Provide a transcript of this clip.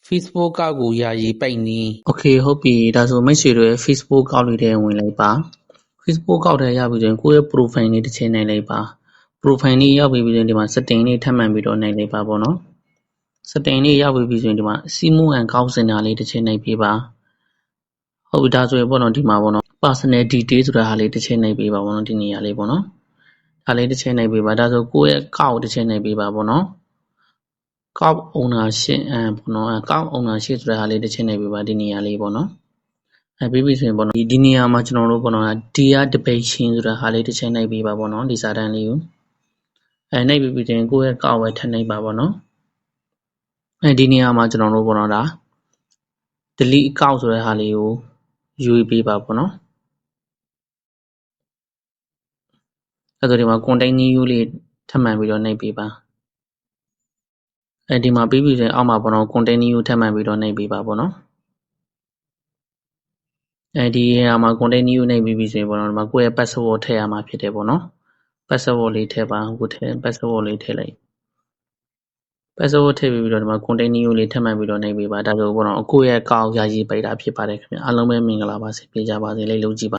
Facebook ကောက်ကိုယာယီပိတ်နည်း Okay ဟုတ်ပြီဒါဆိုမိတ်ဆွေတို့ရဲ့ Facebook ကောက်လေးထဲဝင်လိုက်ပါ Facebook ကောက်ထဲရောက်ပြီဆိုရင်ကိုယ့်ရဲ့ profile လေးတစ်ချိန်နိုင်လိုက်ပါ profile လေးရောက်ပြီဆိုရင်ဒီမှာ setting လေးထပ်မံပြီးတော့နိုင်လိုက်ပါပေါ့နော် setting လေးရောက်ပြီဆိုရင်ဒီမှာ Simu and ကောက်စင်တာလေးတစ်ချိန်နိုင်ပေးပါဟုတ်ပြီဒါဆိုရင်ပေါ့နော်ဒီမှာပေါ့နော် personal detail ဆိုတာဟာလေးတစ်ချိန်နိုင်ပေးပါပေါ့နော်ဒီနေရာလေးပေါ့နော်ဒါလေးတစ်ချိန်နိုင်ပေးပါဒါဆိုကိုယ့်ရဲ့ကောက်တစ်ချိန်နိုင်ပေးပါပေါ့နော်ကောက် ownership ပေါ့နော်ကောက် ownership ဆိုတာဟာလေးတစ်ချိန်နိုင်ပေးပါဒီနေရာလေးပေါ့နော်ပြီးပြီဆိုရင်ပေါ့နော်ဒီနေရာမှာကျွန်တော်တို့ပေါ့နော် dear depiction ဆိုတာဟာလေးတစ်ချိန်နိုင်ပေးပါပေါ့နော်ဒီစာတန်းလေးကိုနိုင်ပြီးပြီဆိုရင်ကိုယ့်ရဲ့ကောက်ဝယ်ထပ်နိုင်ပါပေါ့နော်ဒီနေရာမှာကျွန်တော်တို့ပေါ့နော်ဒါ delete account ဆိုတဲ့ဟာလေးကိုယူပေးပါပေါ့နော်အဲ့ဒါဒီမှာ content new လေးထပ်မံပြီးတော့နှိပ်ပေးပါဒီမှာပြီးပြီဆိုရင်အောက်မှာပေါ့နော် content new ထပ်မံပြီးတော့နှိပ်ပေးပါပေါ့နော်ဒီနေရာမှာ content new နှိပ်ပြီးပြီဆိုရင်ပေါ့နော်ဒီမှာကိုယ့်ရဲ့ password ထည့်ရမှာဖြစ်တယ်ပေါ့နော် password လေးထည့်ပါအခုထည့် password လေးထည့်လိုက် password ထည့်ပြီးတော့ဒီမှာ content new လေးထပ်မံပြီးတော့နှိပ်ပေးပါဒါဆိုပေါ့နော်ကိုယ့်ရဲ့ account ယာယီပိတ်တာဖြစ်ပါတယ်ခင်ဗျအားလုံးပဲမင်္ဂလာပါစေပြကြပါစေလေးလုပ်ကြည့်ပါ